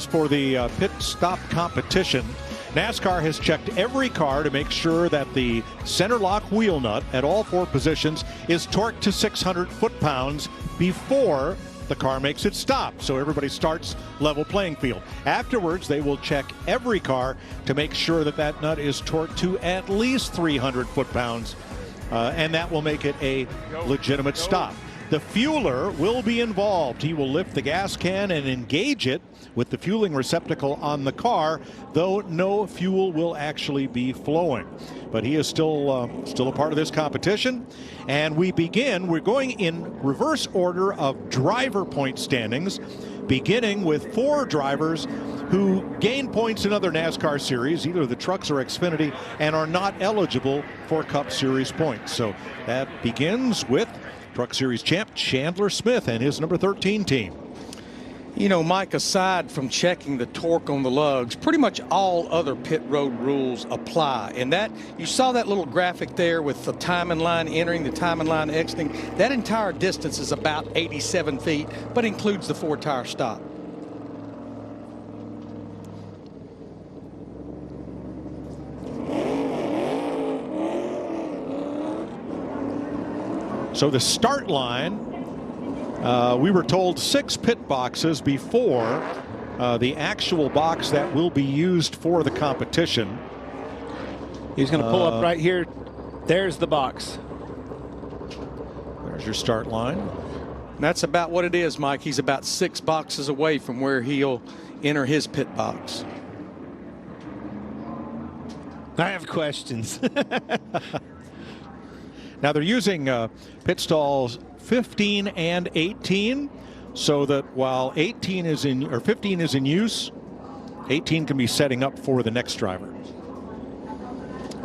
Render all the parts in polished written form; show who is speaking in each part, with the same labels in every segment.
Speaker 1: For the pit stop competition, NASCAR has checked every car to make sure that the center lock wheel nut at all four positions is torqued to 600 foot-pounds before the car makes its stop, so everybody starts level playing field. Afterwards, they will check every car to make sure that that nut is torqued to at least 300 foot-pounds, and that will make it a legitimate stop. The fueler will be involved. He will lift the gas can and engage it with the fueling receptacle on the car, though no fuel will actually be flowing. But he is still a part of this competition. And we're going in reverse order of driver point standings, beginning with 4 drivers who gain points in other NASCAR series, either the Trucks or Xfinity, and are not eligible for Cup Series points. So that begins with Truck Series champ Chandler Smith and his number 13 team.
Speaker 2: You know, Mike, aside from checking the torque on the lugs, pretty much all other pit road rules apply. And that, you saw that little graphic there with the timing line entering, the timing line exiting. That entire distance is about 87 feet, but includes the 4-tire stop.
Speaker 1: So the start line, we were told 6 pit boxes before the actual box that will be used for the competition.
Speaker 3: He's going to pull up right here. There's the box.
Speaker 1: There's your start line.
Speaker 2: And that's about what it is, Mike. He's about 6 boxes away from where he'll enter his pit box.
Speaker 3: I have questions.
Speaker 1: Now they're using pit stalls 15 and 18, so that while 15 is in use, 18 can be setting up for the next driver,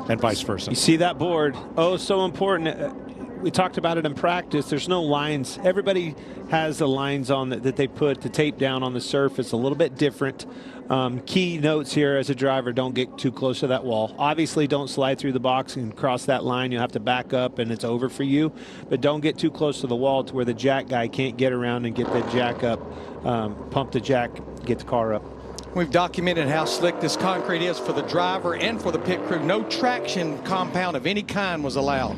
Speaker 1: and vice versa.
Speaker 3: You see that board? Oh, so important. We talked about it in practice. There's no lines. Everybody has the lines on that they put the tape down on the surface. A little bit different. Key notes here as a driver: don't get too close to that wall. Obviously, don't slide through the box and cross that line. You'll have to back up and it's over for you. But don't get too close to the wall to where the jack guy can't get around and get the jack up, pump the jack, get the car up.
Speaker 2: We've documented how slick this concrete is for the driver and for the pit crew. No traction compound of any kind was allowed.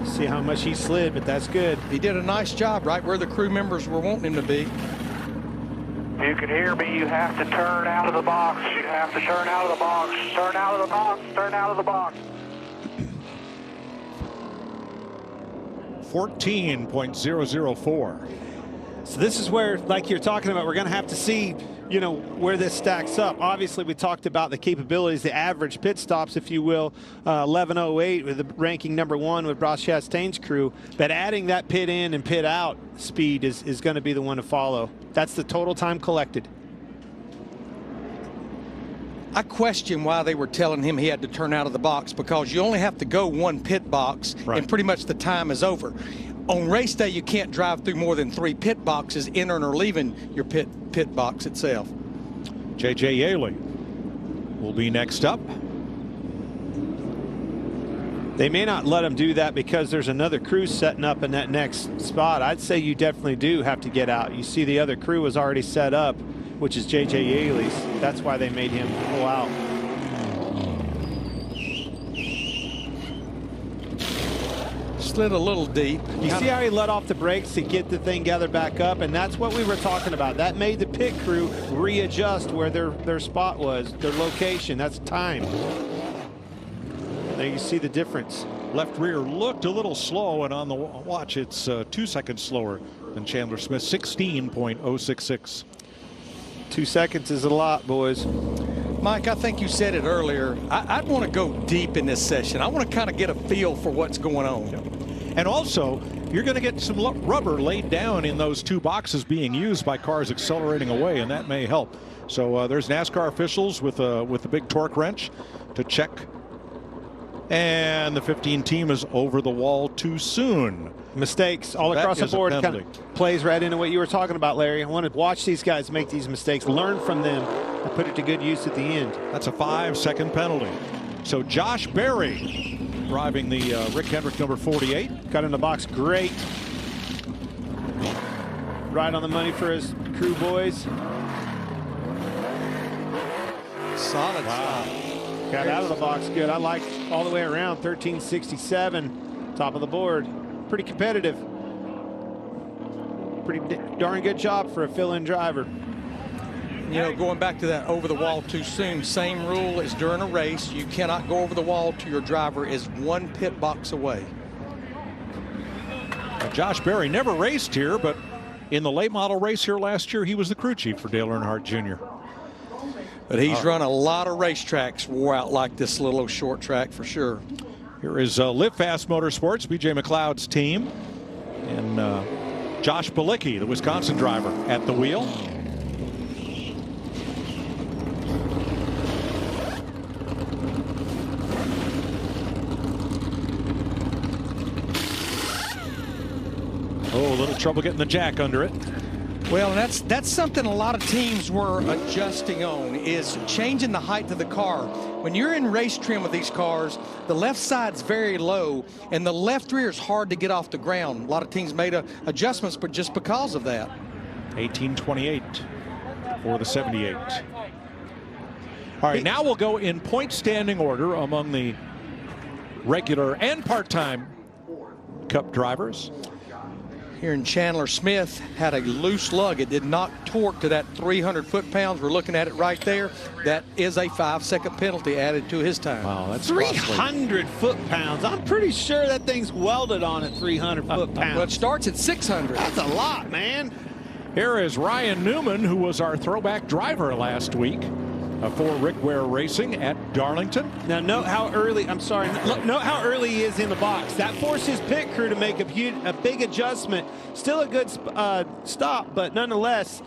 Speaker 3: See how much he slid, but that's good.
Speaker 2: He did a nice job right where the crew members were wanting him to be.
Speaker 4: If you can hear me, you have to turn out of the box. You have to turn out of the box. Turn out of the box. Turn out of the box.
Speaker 1: 14.004.
Speaker 3: So this is where, like you're talking about, we're going to have to see, you know, where this stacks up. Obviously, we talked about the capabilities, the average pit stops, if you will, 11:08 with the ranking #1 with Ross Chastain's crew. But adding that pit in and pit out speed is going to be the one to follow. That's the total time collected.
Speaker 2: I question why they were telling him he had to turn out of the box, because you only have to go 1 pit box, right, and pretty much the time is over. On race day, you can't drive through more than 3 pit boxes, entering or leaving your pit box itself.
Speaker 1: J.J. Yaley will be next up.
Speaker 3: They may not let him do that because there's another crew setting up in that next spot. I'd say you definitely do have to get out. You see the other crew was already set up, which is J.J. Yaley's. That's why they made him pull out.
Speaker 2: Slid a little deep.
Speaker 3: You see how he let off the brakes to get the thing gathered back up, and that's what we were talking about. That made the pit crew readjust where their spot was, their location. That's time. There you see the difference.
Speaker 1: Left rear looked a little slow, and on the watch it's 2 seconds slower than Chandler Smith, 16.066.
Speaker 3: 2 seconds is a lot, boys.
Speaker 2: Mike, I think you said it earlier. I'd want to go deep in this session. I want to kind of get a feel for what's going on.
Speaker 1: And also, you're going to get some rubber laid down in those 2 boxes being used by cars accelerating away, and that may help. So there's NASCAR officials with the big torque wrench to check. And the 15 team is over the wall too soon.
Speaker 3: Mistakes all across the board. Kind of plays right into what you were talking about, Larry. I want to watch these guys make these mistakes, learn from them, and put it to good use at the end.
Speaker 1: That's a 5-second penalty. So Josh Berry driving the Rick Hendrick number 48.
Speaker 3: Got in the box great. Right on the money for his crew boys.
Speaker 2: Solid.
Speaker 3: Wow. Got out of the box good. I like all the way around. 1367, top of the board. Pretty competitive. Pretty darn good job for a fill-in driver.
Speaker 2: You know, going back to that over the wall too soon, same rule as during a race. You cannot go over the wall till your driver is 1 pit box away.
Speaker 1: Now, Josh Berry never raced here, but in the late model race here last year, he was the crew chief for Dale Earnhardt Jr.
Speaker 2: But he's run a lot of racetracks wore out like this little short track for sure.
Speaker 1: Here is Live Fast Motorsports, BJ McLeod's team, and Josh Balicki, the Wisconsin driver, at the wheel. Oh, a little trouble getting the jack under it.
Speaker 2: Well, that's something a lot of teams were adjusting on, is changing the height of the car. When you're in race trim with these cars, the left side's very low, and the left rear is hard to get off the ground. A lot of teams made adjustments, but just because of that.
Speaker 1: 1828 for the 78. All right, now we'll go in point standing order among the regular and part-time Cup drivers.
Speaker 2: Here in Chandler, Smith had a loose lug. It did not torque to that 300 foot-pounds. We're looking at it right there. That is a 5-second penalty added to his time.
Speaker 1: Wow, that's
Speaker 3: 300 foot-pounds. I'm pretty sure that thing's welded on at 300 foot-pounds.
Speaker 2: Well, it starts at 600.
Speaker 3: That's a lot, man.
Speaker 1: Here is Ryan Newman, who was our throwback driver last week for Rick Ware Racing at Darlington.
Speaker 3: Now, note how early, I'm sorry, note how early he is in the box. That forces pit crew to make a big adjustment. Still a good stop, but nonetheless,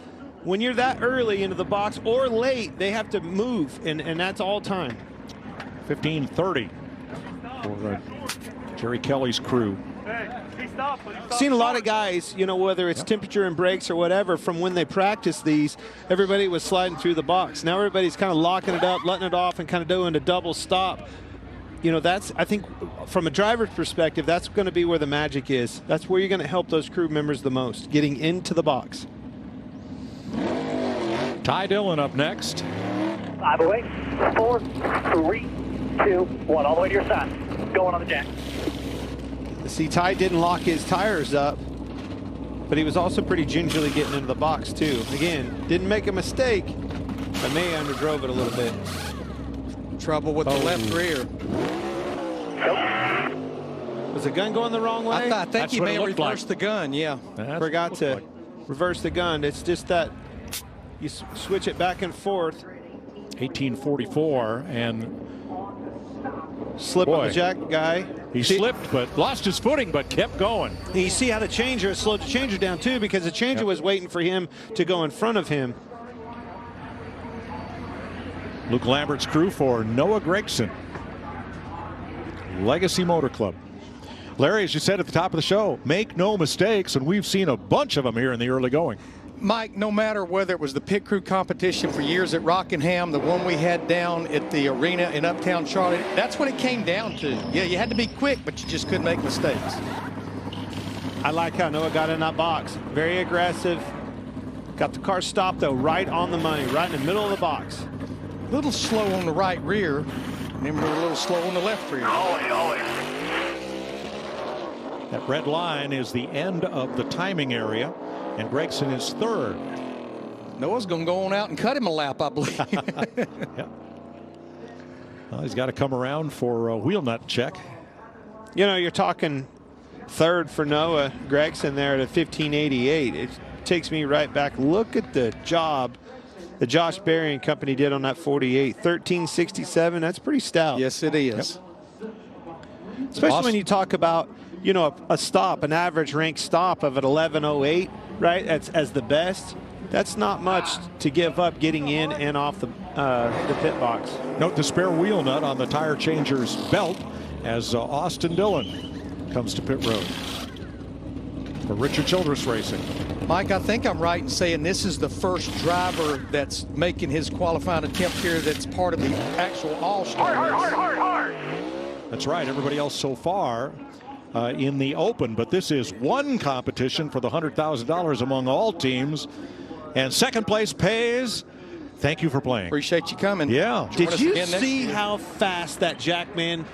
Speaker 3: when you're that early into the box or late, they have to move, and that's all time.
Speaker 1: 15:30 for Jerry Kelly's crew.
Speaker 3: Seen a lot of guys, you know, whether it's temperature and brakes or whatever, from when they practice these, everybody was sliding through the box. Now everybody's kind of locking it up, letting it off, and kind of doing a double stop. You know, that's, I think, from a driver's perspective, that's going to be where the magic is. That's where you're going to help those crew members the most, getting into the box.
Speaker 1: Ty Dillon up next.
Speaker 4: 5 away. 4, 3, 2, 1. All the way to your side. Going on the jack.
Speaker 3: See, Ty didn't lock his tires up, but he was also pretty gingerly getting into the box, too. Again, didn't make a mistake, but may underdrove it a little bit.
Speaker 2: Trouble with the left rear.
Speaker 4: Nope.
Speaker 3: Was the gun going the wrong way?
Speaker 2: I think he may have reversed the gun, yeah.
Speaker 3: Forgot to reverse the gun. It's just that you switch it back and forth.
Speaker 1: 1844, and
Speaker 3: slip on the jack guy.
Speaker 1: He slipped, but lost his footing, but kept going.
Speaker 3: You see how the changer slowed the changer down, too, because the changer was waiting for him to go in front of him.
Speaker 1: Luke Lambert's crew for Noah Gregson. Legacy Motor Club. Larry, as you said at the top of the show, make no mistakes, and we've seen a bunch of them here in the early going.
Speaker 2: Mike, no matter whether it was the pit crew competition for years at Rockingham, the one we had down at the arena in Uptown Charlotte, that's what it came down to. Yeah, you had to be quick, but you just couldn't make mistakes.
Speaker 3: I like how Noah got in that box. Very aggressive. Got the car stopped, though, right on the money, right in the middle of the box.
Speaker 2: A little slow on the right rear, and then we're a little slow on the left rear.
Speaker 1: That red line is the end of the timing area, and Gregson is third.
Speaker 2: Noah's going to go on out and cut him a lap, I believe.
Speaker 1: Yep. Well, he's got to come around for a wheel nut check.
Speaker 3: You know, you're talking third for Noah Gregson there at a 1588. It takes me right back. Look at the job that Josh Berry and company did on that 48. 1367, that's pretty stout.
Speaker 2: Yes, it is.
Speaker 1: Yep.
Speaker 3: Especially when you talk about, you know, a stop, an average rank stop of an 1108, right? That's as the best. That's not much to give up getting in and off the pit box.
Speaker 1: Note the spare wheel nut on the tire changer's belt as Austin Dillon comes to pit road for Richard Childress Racing.
Speaker 2: Mike, I think I'm right in saying this is the first driver that's making his qualifying attempt here that's part of the actual All-Star race.
Speaker 1: That's right. Everybody else so far in the open, but this is one competition for the $100,000 among all teams. And second place pays. Thank you for playing.
Speaker 2: Appreciate you coming.
Speaker 1: Yeah.
Speaker 3: Did you see how fast that Jackman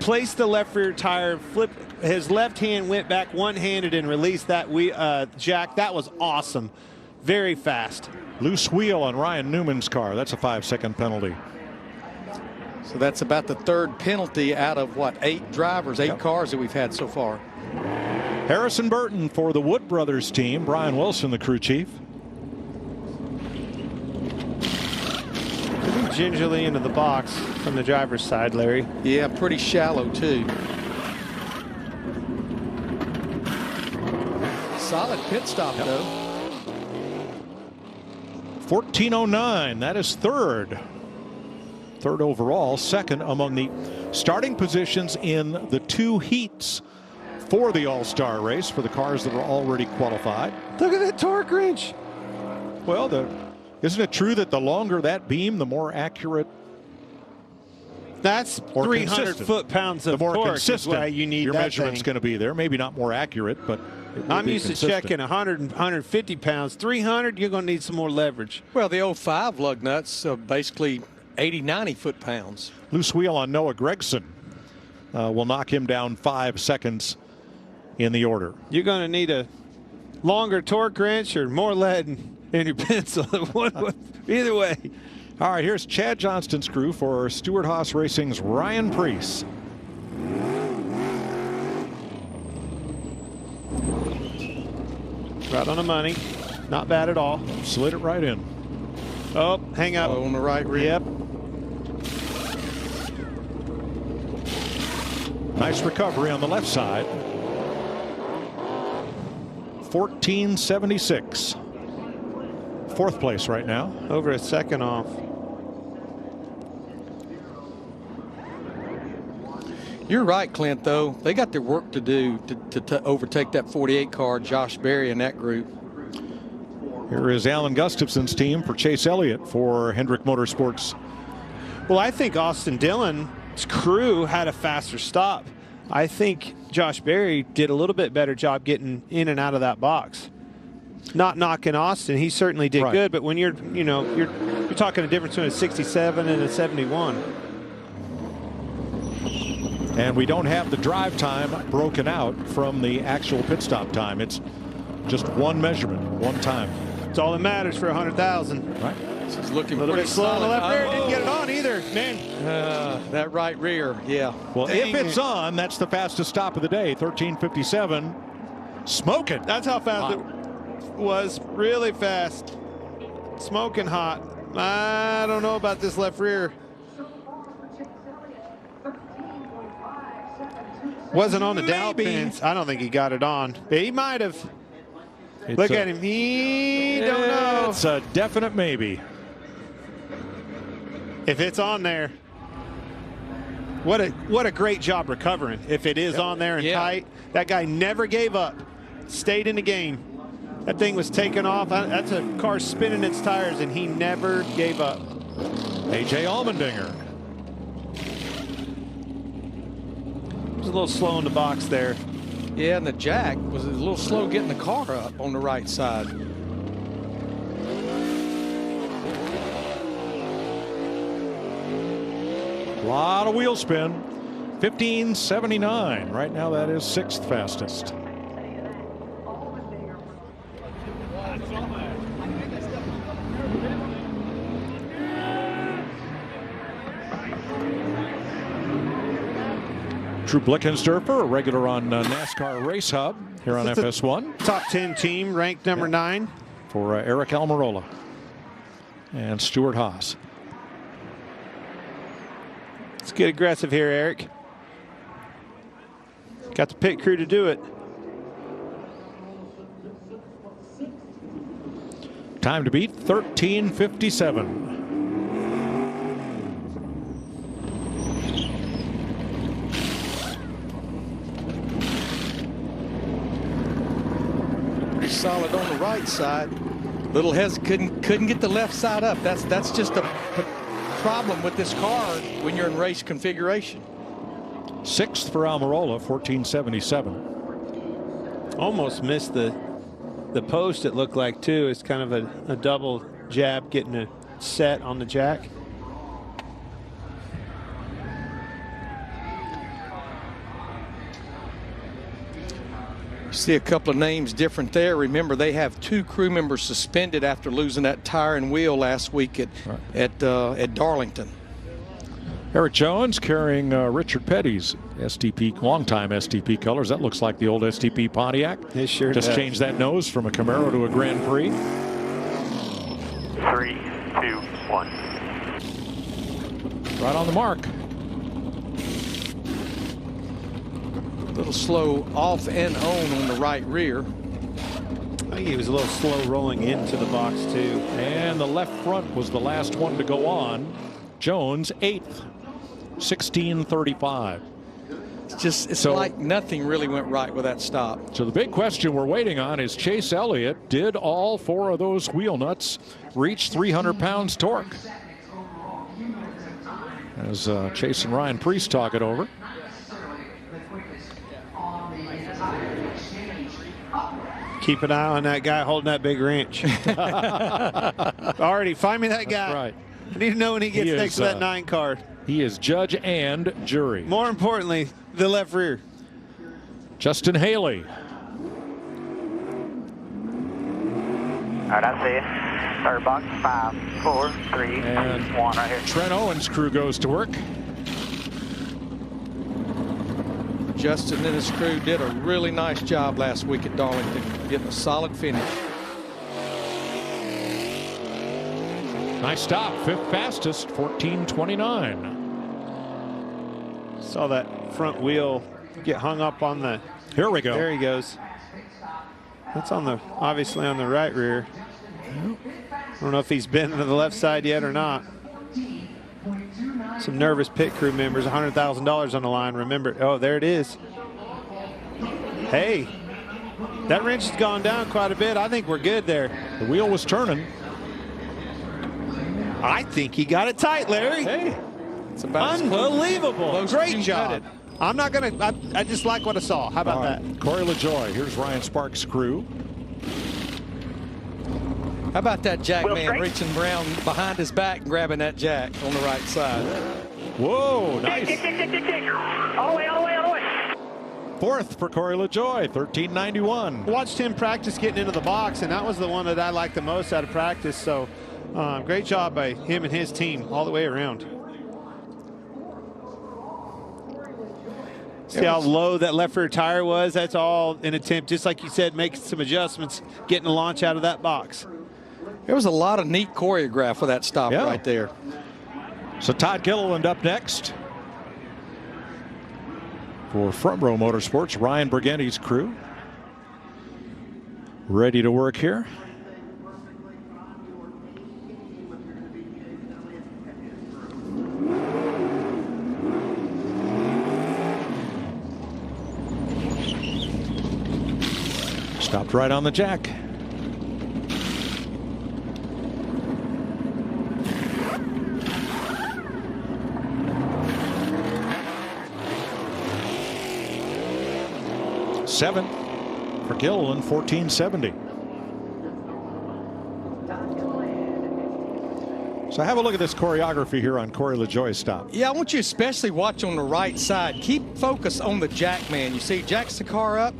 Speaker 3: placed the left rear tire, flipped his left hand, went back one-handed and released that jack? That was awesome. Very fast.
Speaker 1: Loose wheel on Ryan Newman's car. That's a 5-second penalty.
Speaker 2: So that's about the third penalty out of what, 8 drivers, 8 cars that we've had so far.
Speaker 1: Harrison Burton for the Wood Brothers team. Brian Wilson, the crew chief.
Speaker 3: Gingerly into the box from the driver's side, Larry.
Speaker 2: Yeah, pretty shallow too. Solid pit stop though.
Speaker 1: 14:09. That is third overall, second among the starting positions in the 2 heats for the All-Star race for the cars that are already qualified.
Speaker 3: Look at that torque wrench.
Speaker 1: Well, isn't it true that the longer that beam, the more accurate?
Speaker 3: That's 300 foot-pounds of
Speaker 1: the more
Speaker 3: torque.
Speaker 1: consistent
Speaker 3: Is why you need
Speaker 1: your
Speaker 3: that
Speaker 1: measurement's going to be there. Maybe not more accurate, but
Speaker 3: I'm used to checking 100 and 150 pounds. 300, you're going to need some more leverage.
Speaker 2: Well, the 05 lug nuts basically 80, 90 foot-pounds.
Speaker 1: Loose wheel on Noah Gregson will knock him down 5 seconds in the order.
Speaker 3: You're going to need a longer torque wrench or more lead in your pencil. Either way.
Speaker 1: All right, here's Chad Johnston's crew for Stewart-Haas Racing's Ryan Preece.
Speaker 3: Right on the money. Not bad at all.
Speaker 1: Slid it right in.
Speaker 3: Oh, hang up.
Speaker 2: On the right rear.
Speaker 3: Yep.
Speaker 1: Nice recovery on the left side. 14.76. Fourth place right now.
Speaker 3: Over a second off.
Speaker 2: You're right, Clint, though. They got their work to do to overtake that 48 car, Josh Berry, and that group.
Speaker 1: Here is Alan Gustafson's team for Chase Elliott for Hendrick Motorsports.
Speaker 3: Well, I think Austin Dillon's crew had a faster stop. I think Josh Berry did a little bit better job getting in and out of that box. Not knocking Austin, he certainly did good, but when you're talking a difference between a 67 and a 71.
Speaker 1: And we don't have the drive time broken out from the actual pit stop time. It's just one measurement, one time.
Speaker 3: It's all that matters for 100,000.
Speaker 1: Right.
Speaker 2: This is looking
Speaker 3: a little bit slow on the left rear. Didn't get it on either, man.
Speaker 2: That right rear, yeah.
Speaker 1: Well, if it's on, that's the fastest stop of the day. 13:57. Smoking.
Speaker 3: That's how fast it was. Really fast. Smoking hot. I don't know about this left rear. Wasn't on the down pins. I don't think he got it on. But he might have. Look at him. He don't know.
Speaker 1: It's a definite maybe.
Speaker 3: If it's on there, what a great job recovering. If it is on there and tight, that guy never gave up. Stayed in the game. That thing was taken off. That's a car spinning its tires, and he never gave up.
Speaker 1: A.J. Allmendinger.
Speaker 3: Was a little slow in the box there.
Speaker 2: Yeah, and the jack was a little slow getting the car up on the right side.
Speaker 1: A lot of wheel spin. 15.79. Right now that is 6th fastest. Drew Blickensderfer, a regular on NASCAR Race Hub here on FS1.
Speaker 3: Top 10 team, ranked number 9.
Speaker 1: For Eric Almirola and Stewart-Haas.
Speaker 3: Let's get aggressive here, Eric. Got the pit crew to do it.
Speaker 1: Time to beat 13:57.
Speaker 2: Solid on the right side. Little couldn't get the left side up. That's just a problem with this car when you're in race configuration.
Speaker 1: 6th for Almirola, 14.77.
Speaker 3: Almost missed the the post, it looked like, too. It's kind of a double jab getting a set on the jack.
Speaker 2: See a couple of names different there. Remember, they have 2 crew members suspended after losing that tire and wheel last week at Darlington.
Speaker 1: Eric Jones carrying Richard Petty's STP, longtime STP colors. That looks like the old STP Pontiac.
Speaker 3: It sure
Speaker 1: just
Speaker 3: does.
Speaker 1: changed that nose from a Camaro to a Grand Prix.
Speaker 4: 3, 2, 1.
Speaker 1: Right on the mark.
Speaker 2: A little slow off and on the right rear.
Speaker 3: I think he was a little slow rolling into the box, too.
Speaker 1: And the left front was the last one to go on. Jones, 8th, 16:35.
Speaker 2: It's like nothing really went right with that stop.
Speaker 1: So the big question we're waiting on is Chase Elliott. Did all 4 of those wheel nuts reach 300 pounds torque? As Chase and Ryan Priest talk it over.
Speaker 3: Keep an eye on that guy holding that big wrench. Already, find me that guy.
Speaker 1: That's right.
Speaker 3: I need to know when he gets next to that 9 car.
Speaker 1: He is judge and jury.
Speaker 3: More importantly, the left rear.
Speaker 1: Justin Haley.
Speaker 4: All right, I see you. Third box, 5, 4, 3,
Speaker 1: And
Speaker 4: 1 right here.
Speaker 1: Trent Owens' crew goes to work.
Speaker 2: Justin and his crew did a really nice job last week at Darlington, getting a solid finish.
Speaker 1: Nice stop, 5th fastest, 14:29.
Speaker 3: Saw that front wheel get hung up on the.
Speaker 1: Here we go.
Speaker 3: There he goes. That's on the, obviously on the right rear. I don't know if he's been to the left side yet or not. Some nervous pit crew members, $100,000 on the line. Remember, oh, there it is. Hey, that wrench has gone down quite a bit. I think we're good there.
Speaker 1: The wheel was turning.
Speaker 3: I think he got it tight, Larry.
Speaker 1: Hey,
Speaker 2: It's about
Speaker 3: unbelievable. Great job.
Speaker 2: It.
Speaker 3: I'm not going to, I just like what I saw. How about that?
Speaker 1: Corey LaJoy. Here's Ryan Sparks' crew.
Speaker 2: How about that jack
Speaker 4: Well,
Speaker 2: man
Speaker 4: great.
Speaker 2: reaching around behind his back and grabbing that jack on the right side?
Speaker 1: Whoa, nice.
Speaker 4: Tick. All the way, all the way, all the way.
Speaker 1: 4th for Corey LaJoy, 13:91.
Speaker 3: Watched him practice getting into the box, and that was the one that I liked the most out of practice. So great job by him and his team all the way around. See how low that left rear tire was? That's all an attempt, just like you said, making some adjustments, getting a launch out of that box.
Speaker 2: There was a lot of neat choreograph with that stop right there.
Speaker 1: So Todd Gilliland up next. For Front Row Motorsports, Ryan Briganti's crew. Ready to work here. Stopped right on the jack. Seven for Gilliland, 1470. So have a look at this choreography here on Corey LaJoy's stop.
Speaker 2: Yeah, I want you especially watch on the right side. Keep focus on the jack man. You see, jacks the car up.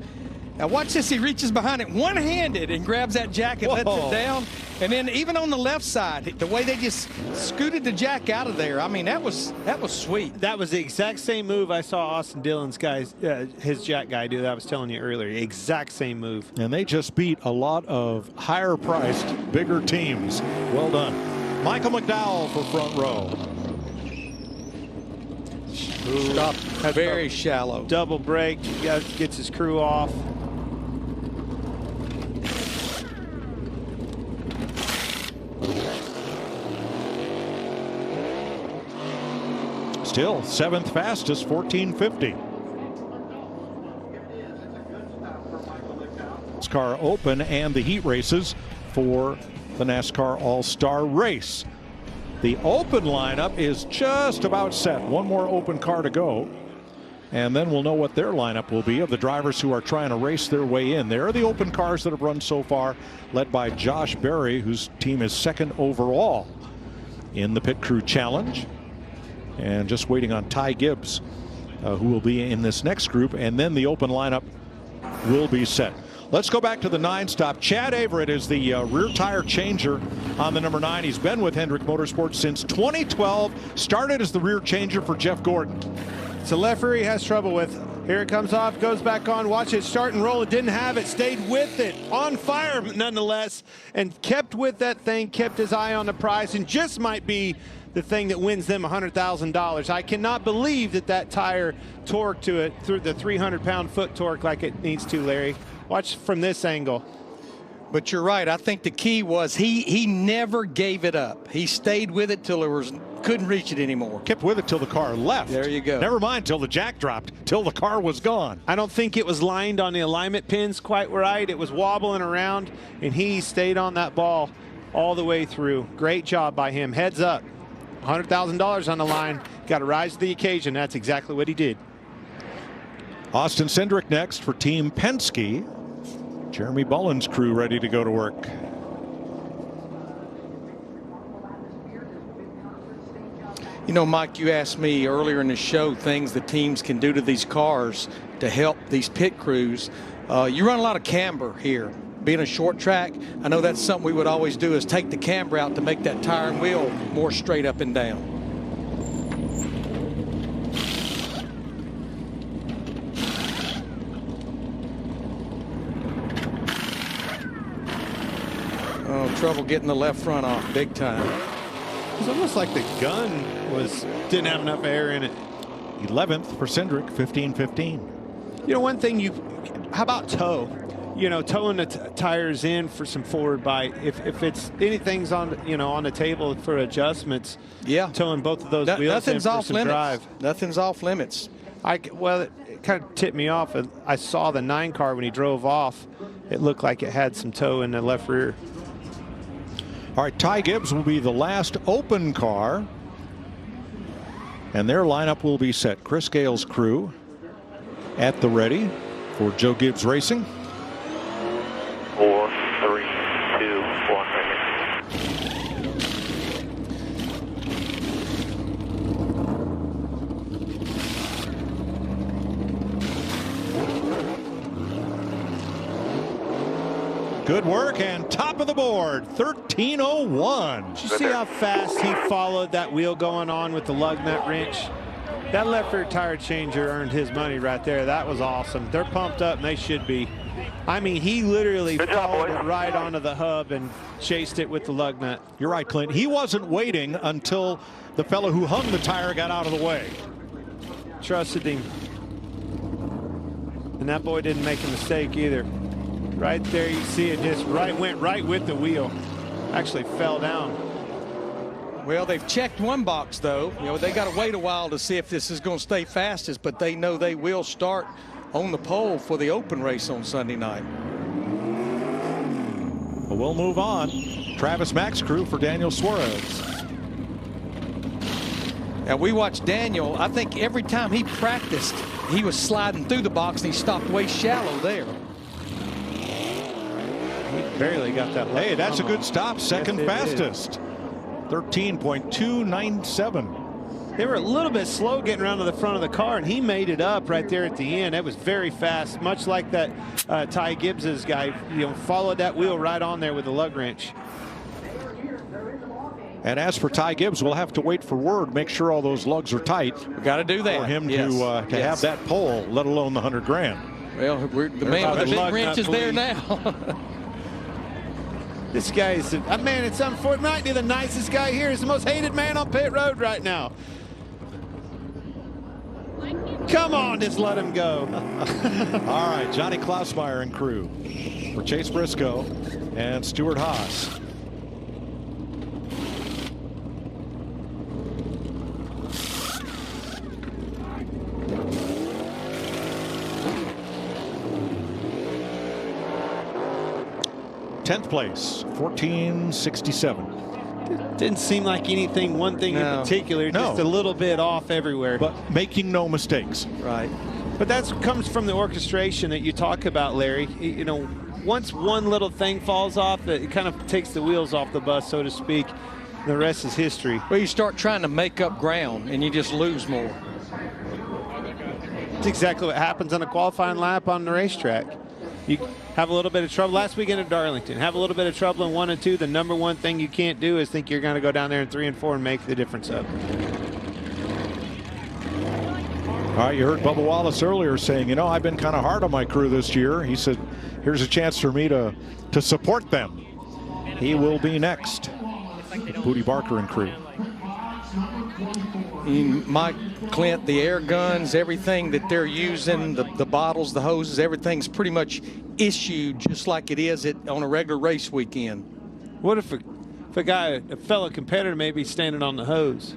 Speaker 2: Now watch this. He reaches behind it one-handed and grabs that jack and lets it down. And then even on the left side, the way they just scooted the jack out of there, I mean, that was sweet.
Speaker 3: That was the exact same move I saw Austin Dillon's guys, his jack guy do that I was telling you earlier. Exact same move.
Speaker 1: And they just beat a lot of higher-priced, bigger teams. Well done. Michael McDowell for Front Row.
Speaker 2: Stop very shallow.
Speaker 3: Double brake, gets his crew off.
Speaker 1: Still 7th fastest, 1450. NASCAR Open and the heat races for the NASCAR All-Star Race. The open lineup is just about set. One more open car to go. And then we'll know what their lineup will be of the drivers who are trying to race their way in. There are the open cars that have run so far, led by Josh Berry, whose team is second overall in the Pit Crew Challenge. And just waiting on Ty Gibbs, who will be in this next group. And then the open lineup will be set. Let's go back to the 9-stop. Chad Averett is the rear tire changer on the number 9. He's been with Hendrick Motorsports since 2012. Started as the rear changer for Jeff Gordon.
Speaker 3: So left rear he has trouble with. Here it comes off, goes back on. Watch it start and roll. It didn't have it. Stayed with it. On fire nonetheless. And kept with that thing. Kept his eye on the prize. And just might be the thing that wins them $100,000. I cannot believe that that tire torqued to it through the 300-pound foot torque like it needs to, Larry. Watch from this angle.
Speaker 2: But you're right. I think the key was he never gave it up. He stayed with it till couldn't reach it anymore.
Speaker 1: Kept with it till the car left.
Speaker 2: There you go.
Speaker 1: Never mind till the jack dropped, till the car was gone.
Speaker 3: I don't think it was lined on the alignment pins quite right. It was wobbling around, and he stayed on that ball all the way through. Great job by him. Heads up. $100,000 on the line. Got to rise to the occasion. That's exactly what he did.
Speaker 1: Austin Cindric next for Team Penske. Jeremy Bullen's crew ready to go to work.
Speaker 2: You know, Mike, you asked me earlier in the show things the teams can do to these cars to help these pit crews. You run a lot of camber here. Being a short track, I know that's something we would always do, is take the camber out to make that tire and wheel more straight up and down. Oh, trouble getting the left front off big time.
Speaker 3: It's almost like the gun didn't have enough air in it.
Speaker 1: 11th for Cindric, 15-15.
Speaker 3: You know, one thing how about toe? You know, towing the tires in for some forward bite. If it's anything's on, you know, on the table for adjustments.
Speaker 2: Yeah,
Speaker 3: towing both of those wheels
Speaker 2: nothing's
Speaker 3: in for
Speaker 2: off
Speaker 3: some
Speaker 2: limits.
Speaker 3: drive.
Speaker 2: Nothing's off limits.
Speaker 3: Well, it kind of tipped me off. I saw the 9 car when he drove off. It looked like it had some toe in the left rear.
Speaker 1: All right, Ty Gibbs will be the last open car, and their lineup will be set. Chris Gale's crew at the ready for Joe Gibbs Racing.
Speaker 4: 4, 3, 2, 1.
Speaker 1: Good work, and top of the board, 13:01.
Speaker 3: Did you see how fast he followed that wheel going on with the lug nut wrench? That left rear tire changer earned his money right there. That was awesome. They're pumped up, and they should be. I mean, he literally followed it right onto the hub and chased it with the lug nut.
Speaker 1: You're right, Clint. He wasn't waiting until the fellow who hung the tire got out of the way.
Speaker 3: Trusted him. And that boy didn't make a mistake either. Right there, you see it just went right with the wheel. Actually fell down.
Speaker 2: Well, they've checked one box, though. You know, they got to wait a while to see if this is going to stay fastest, but they know they will start on the pole for the open race on Sunday night.
Speaker 1: Well, we'll move on. Travis Mack's crew for Daniel Suarez.
Speaker 2: Now, we watched Daniel. I think every time he practiced, he was sliding through the box, and he stopped way shallow there.
Speaker 3: He barely got that.
Speaker 1: Hey, that's a good stop. Second
Speaker 3: Yes,
Speaker 1: fastest. 13.297.
Speaker 3: They were a little bit slow getting around to the front of the car, and he made it up right there at the end. It was very fast, much like that Ty Gibbs's guy. You know, followed that wheel right on there with the lug wrench.
Speaker 1: And as for Ty Gibbs, we'll have to wait for word, make sure all those lugs are tight.
Speaker 2: We got to do that
Speaker 1: for him
Speaker 2: yes.
Speaker 1: to have that pole, let alone the $100,000.
Speaker 2: Well, the man with the big wrench is there now.
Speaker 3: This guy is, man, it's unfortunate. Might be the nicest guy here. He's the most hated man on pit road right now. Come on, just let him go.
Speaker 1: All right, Johnny Klausmeyer and crew for Chase Briscoe and Stuart Haas. Tenth place, 1467.
Speaker 3: Didn't seem like anything, one thing in particular, just a little bit off everywhere.
Speaker 1: But making no mistakes.
Speaker 2: Right.
Speaker 3: But that comes from the orchestration that you talk about, Larry. You know, once one little thing falls off, it kind of takes the wheels off the bus, so to speak. The rest is history.
Speaker 2: Well, you start trying to make up ground, and you just lose more.
Speaker 3: That's exactly what happens on a qualifying lap on the racetrack. You have a little bit of trouble. Last weekend at Darlington, have a little bit of trouble in 1 and 2. The number one thing you can't do is think you're going to go down there in 3 and 4 and make the difference up.
Speaker 1: All right, you heard Bubba Wallace earlier saying, you know, I've been kind of hard on my crew this year. He said, here's a chance for me to support them. He will be next. Booty Barker and crew.
Speaker 2: Mike, Clint, the air guns, everything that they're using, the bottles, the hoses, everything's pretty much issued just like it is on a regular race weekend.
Speaker 3: What if a fellow competitor may be standing on the hose?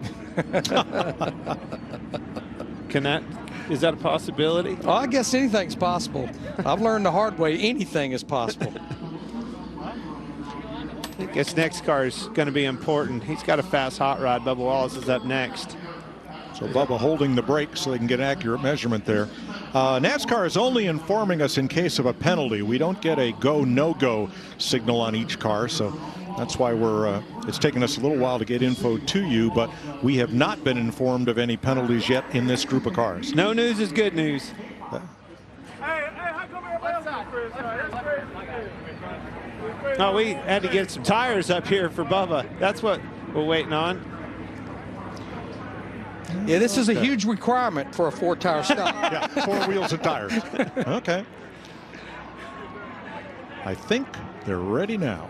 Speaker 3: Is that a possibility?
Speaker 2: Oh, I guess anything's possible. I've learned the hard way, anything is possible.
Speaker 3: I guess next car is going to be important. He's got a fast hot rod. Bubba Wallace is up next.
Speaker 1: So Bubba holding the brake so they can get an accurate measurement there. NASCAR is only informing us in case of a penalty. We don't get a go, no-go signal on each car, so that's why it's taken us a little while to get info to you, but we have not been informed of any penalties yet in this group of cars.
Speaker 3: No news is good news. Oh, we had to get some tires up here for Bubba. That's what we're waiting on.
Speaker 2: Yeah, this is a huge requirement for a 4-tire stop.
Speaker 1: Yeah, 4 wheels and tires. Okay. I think they're ready now.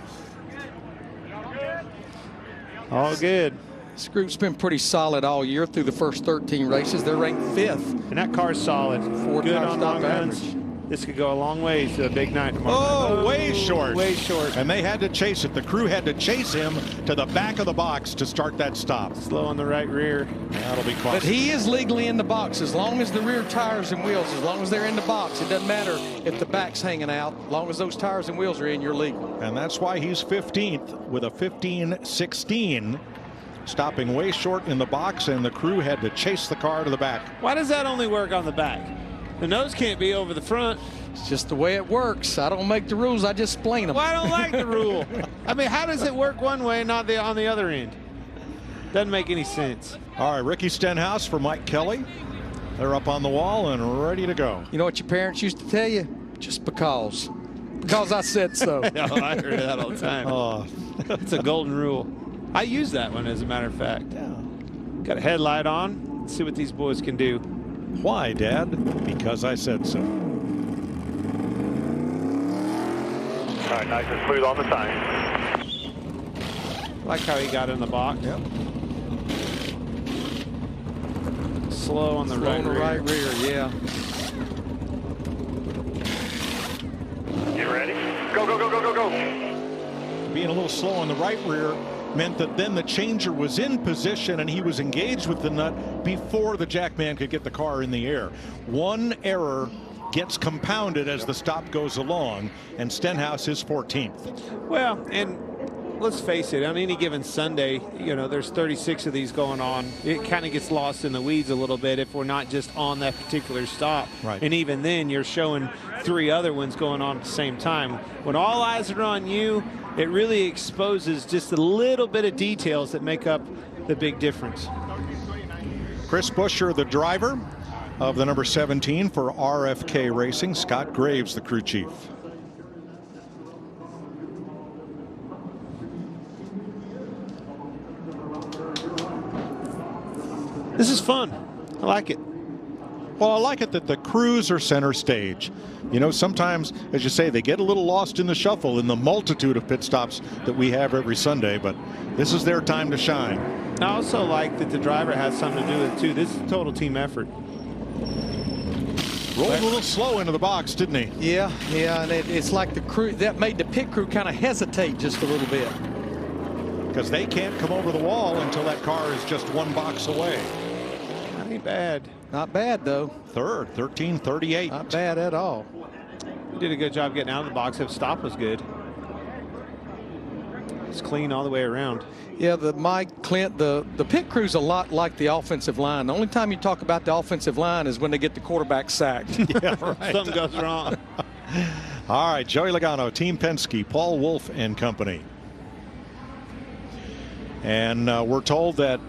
Speaker 3: All good.
Speaker 2: This group's been pretty solid all year through the first 13 races. They're ranked 5th.
Speaker 3: And that car's solid.
Speaker 2: 4-tire stop average.
Speaker 3: This could go a long ways to a big night tomorrow.
Speaker 1: Oh, way short.
Speaker 3: Way short.
Speaker 1: And they had to chase it. The crew had to chase him to the back of the box to start that stop.
Speaker 3: Slow on the right rear.
Speaker 1: That'll be costly.
Speaker 2: But he is legally in the box as long as the rear tires and wheels, as long as they're in the box. It doesn't matter if the back's hanging out. As long as those tires and wheels are in, you're legal.
Speaker 1: And that's why he's 15th with a 15-16. Stopping way short in the box, and the crew had to chase the car to the back.
Speaker 3: Why does that only work on the back? The nose can't be over the front.
Speaker 2: It's just the way it works. I don't make the rules, I just explain them.
Speaker 3: Well, I don't like the rule. I mean, how does it work one way and not on the other end? Doesn't make any sense.
Speaker 1: All right, Ricky Stenhouse for Mike Kelly. They're up on the wall and ready to go.
Speaker 2: You know what your parents used to tell you? Just because. Because I said so.
Speaker 3: Oh, I heard that all the time. Oh, it's a golden rule. I use that one, as a matter of fact.
Speaker 1: Yeah.
Speaker 3: Got a headlight on. Let's see what these boys can do.
Speaker 1: Why, Dad? Because I said so.
Speaker 4: All right, nice and smooth on the time.
Speaker 3: Like how he got in the box.
Speaker 1: Yep.
Speaker 3: Slow on the right rear.
Speaker 2: Yeah.
Speaker 4: You ready? Go, go, go, go, go, go.
Speaker 1: Being a little slow on the right rear meant that then the changer was in position and he was engaged with the nut before the jackman could get the car in the air. One error gets compounded as the stop goes along, and Stenhouse is 14th.
Speaker 3: Well, and let's face it, on any given Sunday, you know, there's 36 of these going on. It kind of gets lost in the weeds a little bit if we're not just on that particular stop.
Speaker 1: Right.
Speaker 3: And even then, you're showing 3 other ones going on at the same time. When all eyes are on you, it really exposes just a little bit of details that make up the big difference.
Speaker 1: Chris Buescher, the driver of the number 17 for RFK Racing. Scott Graves, the crew chief.
Speaker 3: This is fun. I like it.
Speaker 1: Well, I like it that the crews are center stage. You know, sometimes, as you say, they get a little lost in the shuffle in the multitude of pit stops that we have every Sunday, but this is their time to shine.
Speaker 3: I also like that the driver has something to do with it, too. This is a total team effort.
Speaker 1: Rolled a little slow into the box, didn't he?
Speaker 2: Yeah, and it's like the crew, that made the pit crew kind of hesitate just a little bit.
Speaker 1: Because they can't come over the wall until that car is just 1 box away.
Speaker 3: Not any bad.
Speaker 2: Not bad, though.
Speaker 1: Third, 13:38.
Speaker 2: Not bad at all.
Speaker 3: He did a good job getting out of the box. His stop was good. looks clean all the way around.
Speaker 2: Yeah, Mike, Clint, the pit crew's a lot like the offensive line. The only time you talk about the offensive line is when they get the quarterback sacked.
Speaker 1: Yeah, right.
Speaker 3: Something goes wrong.
Speaker 1: All right, Joey Logano, Team Penske, Paul Wolfe and company. And we're told that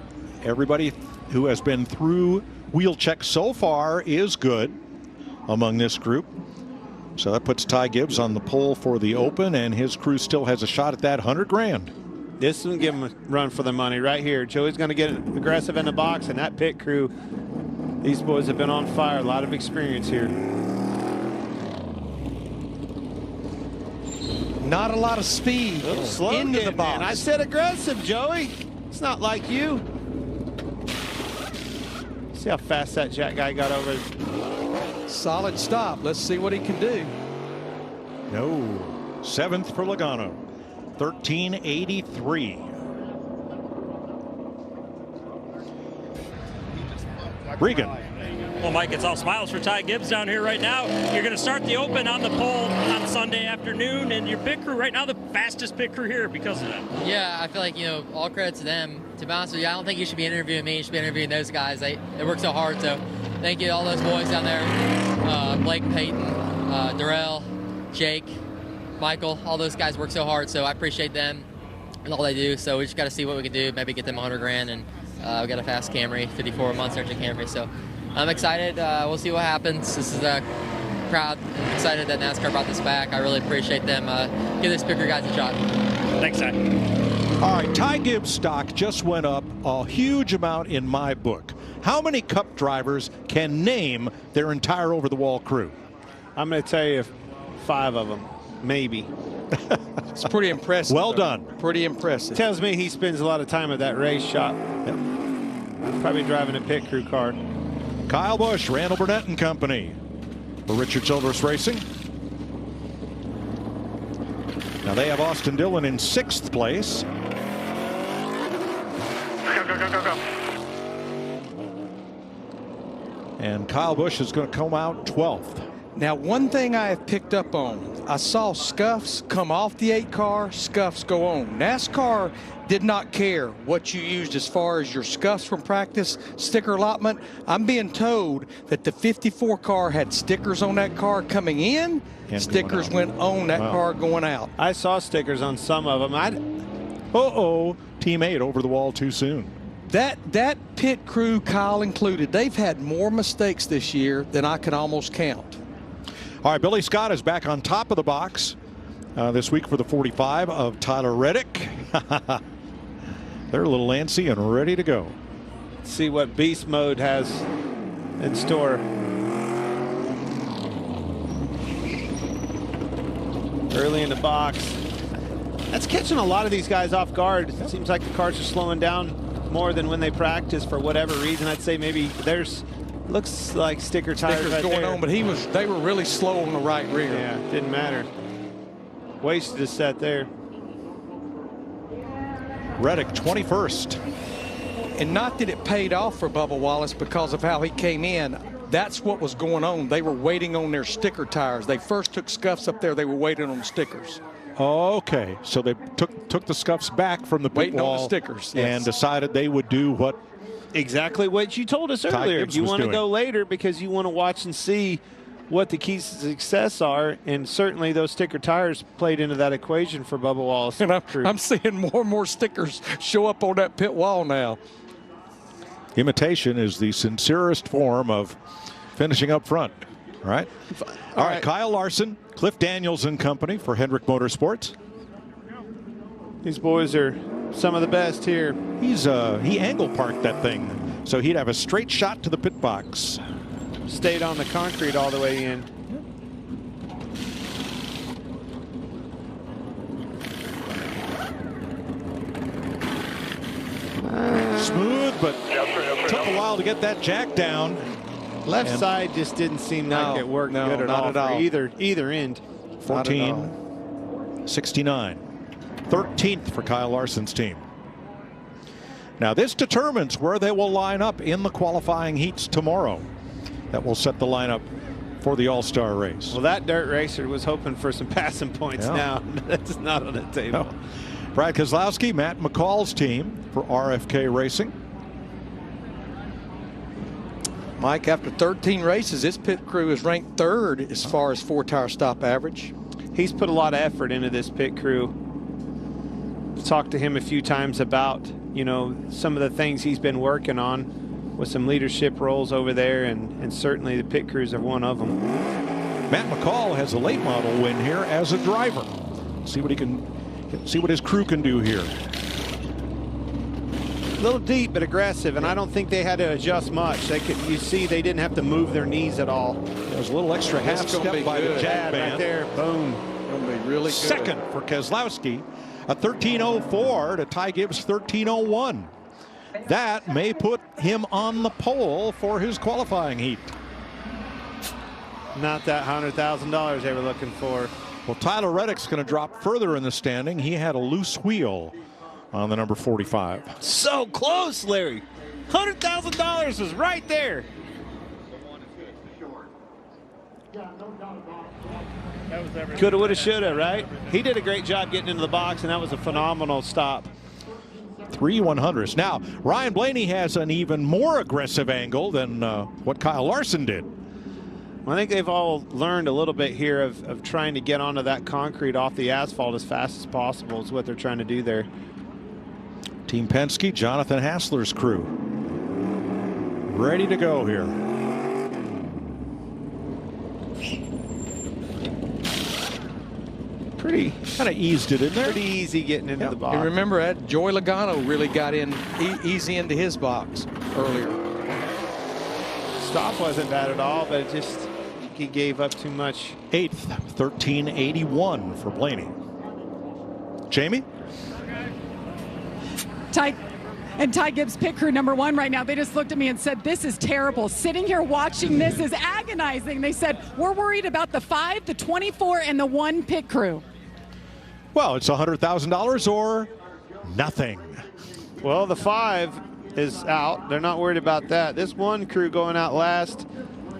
Speaker 1: everybody who has been through wheel check so far is good among this group. So that puts Ty Gibbs on the pole for the Open, and his crew still has a shot at that $100,000.
Speaker 3: This will give them a run for their money right here. Joey's going to get aggressive in the box, and that pit crew, these boys have been on fire. A lot of experience here.
Speaker 2: Not a lot of speed into the box.
Speaker 3: Man. I said aggressive, Joey. It's not like you. See how fast that Jack guy got over.
Speaker 2: Solid stop. Let's see what he can do.
Speaker 1: No. 7th for Logano. 1383. Regan.
Speaker 5: Well, Mike, it's all smiles for Ty Gibbs down here right now. You're going to start the Open on the pole on Sunday afternoon, and your pit crew right now, the fastest pit crew here because of that.
Speaker 6: Yeah, I feel like, all credit to them. To be honest with you, I don't think you should be interviewing me. You should be interviewing those guys. They work so hard. So thank you to all those boys down there. Blake, Peyton, Darrell, Jake, Michael, all those guys work so hard. So I appreciate them and all they do. So we just got to see what we can do. Maybe get them $100,000, and we got a fast Camry, 54 months engine Camry. So I'm excited. We'll see what happens. This is proud and excited that NASCAR brought this back. I really appreciate them. Give this picker guys a shot.
Speaker 5: Thanks, Ty.
Speaker 1: All right, Ty Gibbs' stock just went up a huge amount in my book. How many Cup drivers can name their entire over-the-wall crew?
Speaker 3: I'm going to tell you 5 of them, maybe.
Speaker 2: It's pretty impressive.
Speaker 1: Well done.
Speaker 2: Pretty impressive.
Speaker 3: Tells me he spends a lot of time at that race shop.
Speaker 1: Yep.
Speaker 3: Probably driving a pit crew car.
Speaker 1: Kyle Busch, Randall Burnett and company for Richard Childress Racing. Now they have Austin Dillon in 6th place.
Speaker 4: Go.
Speaker 1: And Kyle Busch is going to come out 12th.
Speaker 2: Now, one thing I have picked up on, I saw scuffs come off the 8 car, scuffs go on. NASCAR did not care what you used as far as your scuffs from practice, sticker allotment. I'm being told that the 54 car had stickers on that car coming in,
Speaker 1: and
Speaker 2: stickers went on that car going out.
Speaker 3: I saw stickers on some of them.
Speaker 1: Team 8 over the wall too soon.
Speaker 2: That pit crew, Kyle included, they've had more mistakes this year than I can almost count.
Speaker 1: All right, Billy Scott is back on top of the box this week for the 45 of Tyler Reddick. They're a little antsy and ready to go.
Speaker 3: Let's see what beast mode has in store. Early in the box. That's catching a lot of these guys off guard. It seems like the cars are slowing down more than when they practice for whatever reason. I'd say maybe there's looks like sticker tires right
Speaker 2: going
Speaker 3: there.
Speaker 2: on, but they were really slow on the right rear.
Speaker 3: Yeah, didn't matter. Wasted a set there.
Speaker 1: Reddick 21st.
Speaker 2: And not that it paid off for Bubba Wallace because of how he came in. That's what was going on. They were waiting on their sticker tires. They first took scuffs up there. They were waiting on stickers.
Speaker 1: Okay, so they took the scuffs back from the pit wall
Speaker 2: on the stickers,
Speaker 1: and decided they would do what
Speaker 3: exactly what you told us earlier. You want to go later because you want to watch and see what the keys to success are, and certainly those sticker tires played into that equation for Bubba Wallace.
Speaker 2: And I'm seeing more and more stickers show up on that pit wall now.
Speaker 1: Imitation is the sincerest form of finishing up front, right? All right, Kyle Larson, Cliff Daniels and company for Hendrick Motorsports.
Speaker 3: These boys are some of the best here.
Speaker 1: He angle parked that thing, so he'd have a straight shot to the pit box.
Speaker 3: Stayed on the concrete all the way in.
Speaker 1: Smooth, but took a while to get that jack down.
Speaker 3: Left side just didn't seem like it worked good at all for either end.
Speaker 1: 14:69. 13th for Kyle Larson's team. Now this determines where they will line up in the qualifying heats tomorrow. That will set the lineup for the All-Star race.
Speaker 3: Well, that dirt racer was hoping for some passing points now. That's not on the table.
Speaker 1: No. Brad Keselowski, Matt McCall's team for RFK Racing.
Speaker 2: Mike, after 13 races, this pit crew is ranked 3rd as far as 4-tire stop average.
Speaker 3: He's put a lot of effort into this pit crew. Talked to him a few times about, you know, some of the things he's been working on with some leadership roles over there, and certainly the pit crews are one of them.
Speaker 1: Matt McCall has a late model win here as a driver. See what he can, see what his crew can do here.
Speaker 3: A little deep but aggressive, and I don't think they had to adjust much. They could, you see, they didn't have to move their knees at all.
Speaker 1: There's a little extra half step by the jack man.
Speaker 3: Right there, boom.
Speaker 2: Gonna be really good.
Speaker 1: Second for Keselowski, a 13:04 to Ty Gibbs' 13:01. That may put him on the pole for his qualifying heat.
Speaker 3: Not that $100,000 they were looking for.
Speaker 1: Well, Tyler Reddick's going to drop further in the standing. He had a loose wheel on the number 45.
Speaker 3: So close, Larry. $100,000 was right there. Coulda, woulda, shoulda, right? He did a great job getting into the box, and that was a phenomenal stop.
Speaker 1: 3 100s. Now, Ryan Blaney has an even more aggressive angle than what Kyle Larson did.
Speaker 3: I think they've all learned a little bit here of trying to get onto that concrete off the asphalt as fast as possible is what they're trying to do there.
Speaker 1: Team Penske, Jonathan Hassler's crew, ready to go here.
Speaker 3: Pretty
Speaker 1: kind of eased it in there.
Speaker 3: Pretty easy getting into the box.
Speaker 2: And remember that Joey Logano really got in easy into his box earlier.
Speaker 3: Stop wasn't bad at all, but it just, he gave up too much.
Speaker 1: 8th, 13:81 for Blaney. Jamie?
Speaker 7: Ty Gibbs pit crew number 1 right now. They just looked at me and said, this is terrible. Sitting here watching this is agonizing. They said, we're worried about the 5, the 24, and the 1 pit crew.
Speaker 1: Well, it's $100,000 or nothing.
Speaker 3: Well, the 5 is out. They're not worried about that. This 1 crew going out last,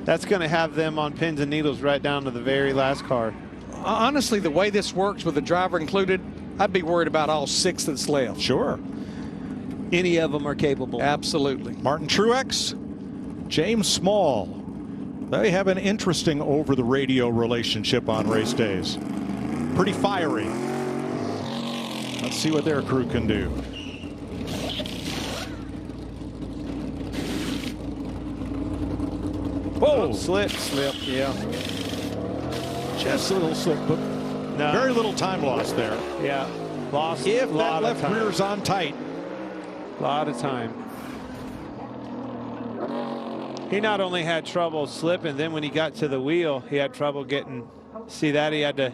Speaker 3: that's going to have them on pins and needles right down to the very last car.
Speaker 2: Honestly, the way this works with the driver included, I'd be worried about all 6 that's left.
Speaker 1: Sure.
Speaker 3: Any of them are capable.
Speaker 2: Absolutely.
Speaker 1: Martin Truex, James Small. They have an interesting over-the-radio relationship on race days. Pretty fiery. Let's see what their crew can do. Whoa!
Speaker 3: Slip, yeah.
Speaker 1: Just a little slip, but
Speaker 3: no.
Speaker 1: Very little time lost there.
Speaker 3: Yeah, lost
Speaker 1: if that left rear's on tight.
Speaker 3: A lot of time. He not only had trouble slipping, then when he got to the wheel, he had trouble getting, see that? He had to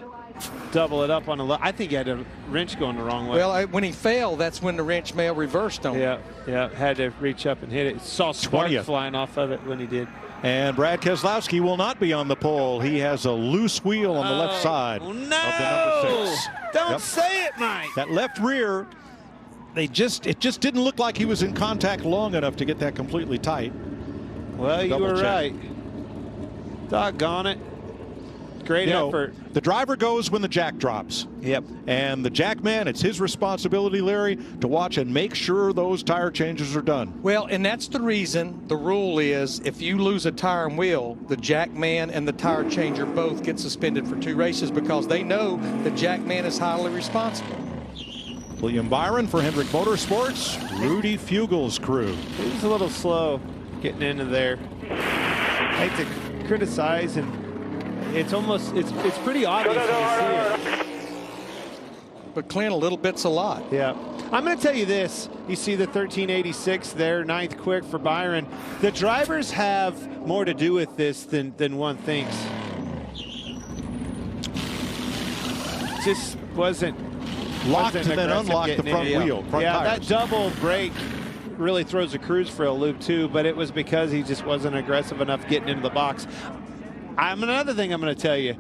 Speaker 3: double it up on the, I think he had a wrench going the wrong way.
Speaker 2: Well, when he failed, that's when the wrench may have reversed on him.
Speaker 3: Yeah, had to reach up and hit it. Saw sparks flying off of it when he did.
Speaker 1: And Brad Keselowski will not be on the pole. He has a loose wheel on the left side of the number 6.
Speaker 3: Don't say it, Mike.
Speaker 1: That left rear, it just didn't look like he was in contact long enough to get that completely tight.
Speaker 3: Well, you were right. Doggone it. Great effort.
Speaker 1: The driver goes when the jack drops.
Speaker 3: Yep.
Speaker 1: And the jack man, it's his responsibility, Larry, to watch and make sure those tire changes are done.
Speaker 2: Well, and that's the reason the rule is if you lose a tire and wheel, the jack man and the tire changer both get suspended for 2 races because they know the jack man is highly responsible.
Speaker 1: William Byron for Hendrick Motorsports, Rudy Fugel's crew.
Speaker 3: He was a little slow getting into there. I hate to criticize, and it's almost, it's pretty obvious when you see it.
Speaker 2: But Clint, a little bit's a lot.
Speaker 3: Yeah. I'm going to tell you this. You see the 1386 there, 9th quick for Byron. The drivers have more to do with this than one thinks. Just wasn't
Speaker 1: locked and then unlocked the front wheel. Front tires.
Speaker 3: That double brake really throws the crews for a loop too, but it was because he just wasn't aggressive enough getting into the box. Another thing I'm going to tell you,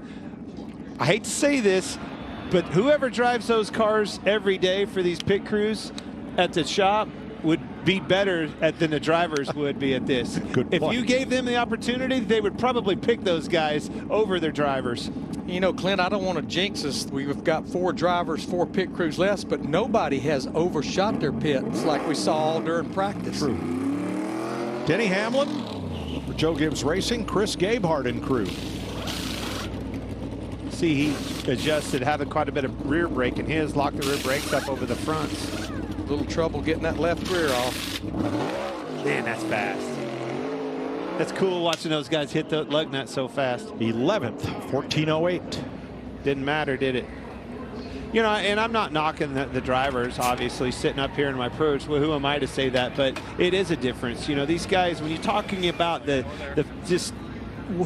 Speaker 3: I hate to say this, but whoever drives those cars every day for these pit crews at the shop, would be better than the drivers would be at this.
Speaker 1: Good
Speaker 3: if
Speaker 1: point.
Speaker 3: you gave them the opportunity, they would probably pick those guys over their drivers.
Speaker 2: You know, Clint, I don't want to jinx us. We've got 4 drivers, 4 pit crews left, but nobody has overshot their pits like we saw all during practice.
Speaker 1: True. Denny Hamlin for Joe Gibbs Racing, Chris Gabehart and crew.
Speaker 3: See, he adjusted, having quite a bit of rear brake in his, locked the rear brakes up over the fronts.
Speaker 2: A little trouble getting that left rear off.
Speaker 3: Man, that's fast. That's cool watching those guys hit the lug nut so fast.
Speaker 1: 11th, 14:08.
Speaker 3: Didn't matter, did it? You know, and I'm not knocking the drivers, obviously, sitting up here in my pros. Well, who am I to say that? But it is a difference. You know, these guys, when you're talking about the just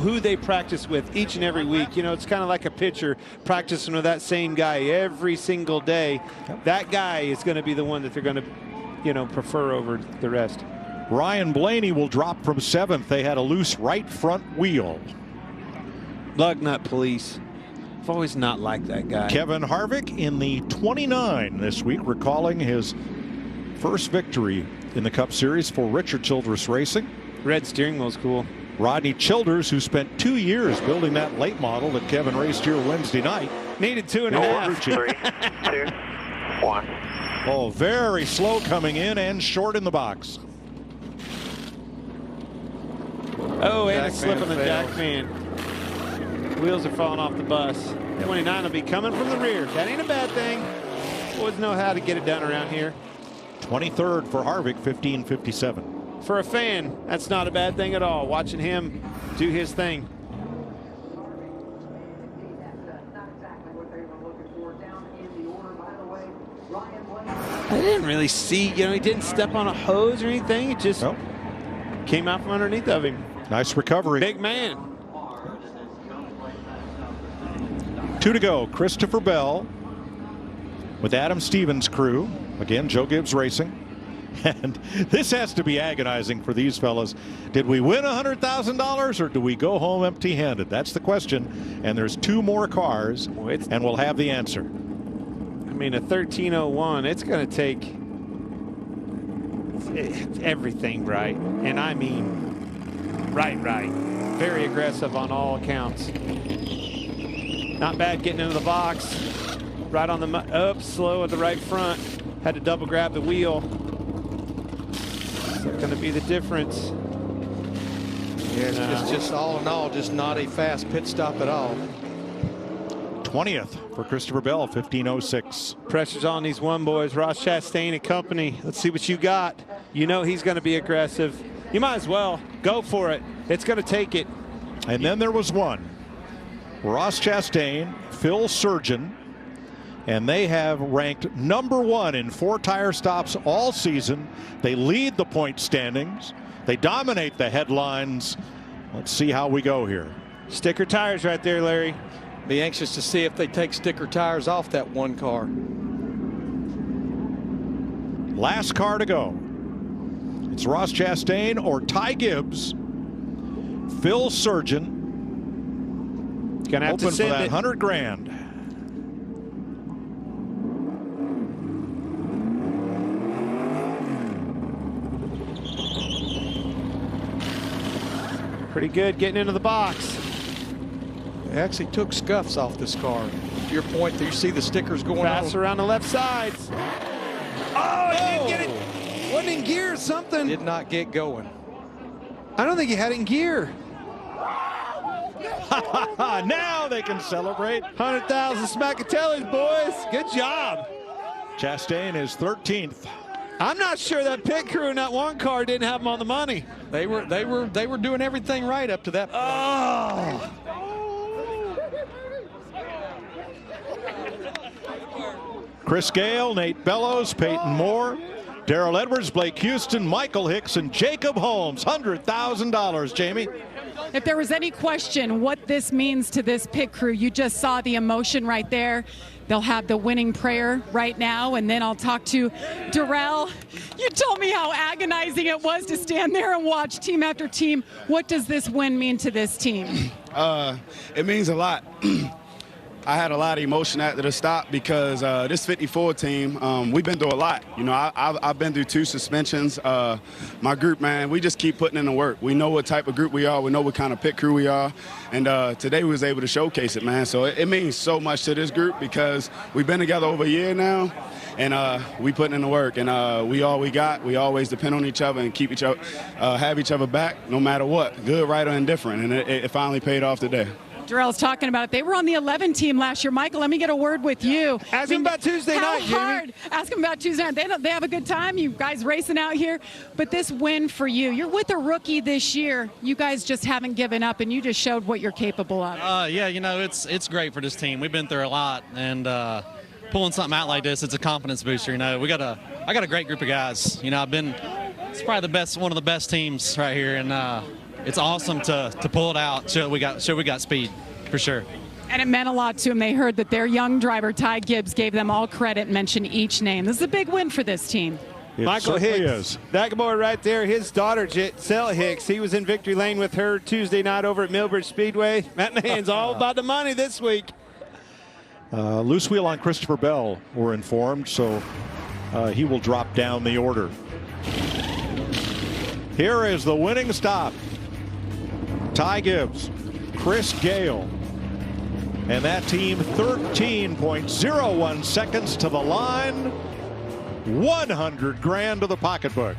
Speaker 3: who they practice with each and every week, you know, it's kind of like a pitcher practicing with that same guy every single day. That guy is going to be the one that they're going to, you know, prefer over the rest.
Speaker 1: Ryan Blaney will drop from 7th. They had a loose right front wheel.
Speaker 3: Lug nut police. I've always not liked that guy.
Speaker 1: Kevin Harvick in the 29 this week, recalling his first victory in the Cup Series for Richard Childress Racing.
Speaker 3: Red steering wheel's cool.
Speaker 1: Rodney Childers, who spent 2 years building that late model that Kevin raced here Wednesday night.
Speaker 3: Needed 2.5.
Speaker 4: 3, 2, 1.
Speaker 1: Oh, very slow coming in and short in the box.
Speaker 3: Oh, and a
Speaker 2: Jack
Speaker 3: slip
Speaker 2: man
Speaker 3: on the
Speaker 2: failed.
Speaker 3: jack man. Wheels are falling off the bus. 29 will be coming from the rear. That ain't a bad thing. Boys know how to get it done around here.
Speaker 1: 23rd for Harvick, 15:57.
Speaker 3: For a fan, that's not a bad thing at all. Watching him do his thing. I didn't really see, you know, he didn't step on a hose or anything. It just came out from underneath of him.
Speaker 1: Nice recovery.
Speaker 3: Big man.
Speaker 1: 2 to go. Christopher Bell with Adam Stevens' crew. Again, Joe Gibbs Racing. And this has to be agonizing for these fellas. Did we win $100,000 or do we go home empty-handed? That's the question. And there's 2 more cars, and we'll have the answer.
Speaker 3: I mean, a 1301, it's going to take everything right. And I mean, right. Very aggressive on all accounts. Not bad getting into the box. Right on the up, slow at the right front. Had to double grab the wheel. Is that going to be the difference?
Speaker 2: Yeah, it's just all in all, just not a fast pit stop at all.
Speaker 1: 20th for Christopher Bell, 15:06.
Speaker 3: Pressure's on these one boys. Ross Chastain and company. Let's see what you got. You know he's going to be aggressive. You might as well go for it. It's going to take it.
Speaker 1: And then there was one. Ross Chastain, Phil Surgeon, and they have ranked #1 in 4 tire stops all season. They lead the point standings. They dominate the headlines. Let's see how we go here.
Speaker 3: Sticker tires right there, Larry.
Speaker 2: Be anxious to see if they take sticker tires off that one car.
Speaker 1: Last car to go. It's Ross Chastain or Ty Gibbs. Phil Surgeon.
Speaker 3: Gonna have
Speaker 1: Open
Speaker 3: to send
Speaker 1: for that
Speaker 3: it.
Speaker 1: $100 grand.
Speaker 3: Pretty good getting into the box.
Speaker 2: They actually took scuffs off this car. To your point, there you see the stickers going
Speaker 3: Pass
Speaker 2: on.
Speaker 3: around the left sides. Oh, he didn't get it. Wasn't in gear or something.
Speaker 2: Did not get going.
Speaker 3: I don't think he had it in gear.
Speaker 1: Now they can celebrate.
Speaker 3: 100,000 Smackatellis, boys. Good job.
Speaker 1: Chastain is 13th.
Speaker 3: I'm not sure that pit crew in that one car didn't have him on the money.
Speaker 2: They were doing everything right up to that point.
Speaker 3: Oh.
Speaker 1: Chris Gale, Nate Bellows, Peyton Moore, Darrell Edwards, Blake Houston, Michael Hicks, and Jacob Holmes. $100,000, Jamie.
Speaker 7: If there was any question what this means to this pit crew, you just saw the emotion right there. They'll have the winning prayer right now, and then I'll talk to Darrell. You told me how agonizing it was to stand there and watch team after team. What does this win mean to this team?
Speaker 8: It means a lot. I had a lot of emotion after the stop because this 54 team, we've been through a lot. You know, I've been through 2 suspensions. My group, man, we just keep putting in the work. We know what type of group we are. We know what kind of pit crew we are. And today we was able to showcase it, man. So it means so much to this group because we've been together over a year now. And we putting in the work, and we all we got. We always depend on each other and keep each other, have each other back no matter what, good, right, or indifferent. And it finally paid off today.
Speaker 7: Darrell's talking about it. They were on the 11 team last year. Michael, let me get a word with you.
Speaker 3: Ask him about Tuesday night,
Speaker 7: Jamie. Ask him about Tuesday night. They have a good time. You guys racing out here. But this win for you, you're with a rookie this year. You guys just haven't given up, and you just showed what you're capable of.
Speaker 9: Yeah, you know, it's great for this team. We've been through a lot, and pulling something out like this, it's a confidence booster. You know, I got a great group of guys. You know, it's probably one of the best teams right here, and it's awesome to pull it out. Show we got speed for sure.
Speaker 7: And it meant a lot to them. They heard that their young driver Ty Gibbs gave them all credit, and mentioned each name. This is a big win for this team.
Speaker 3: Michael Hicks, that boy right there, his daughter, Giselle Hicks, he was in victory lane with her Tuesday night over at Millbridge Speedway. That man's all about the money this week.
Speaker 1: Loose wheel on Christopher Bell, we're informed, so he will drop down the order. Here is the winning stop. Ty Gibbs, Chris Gale, and that team 13.01 seconds to the line. 100 grand to the pocketbook.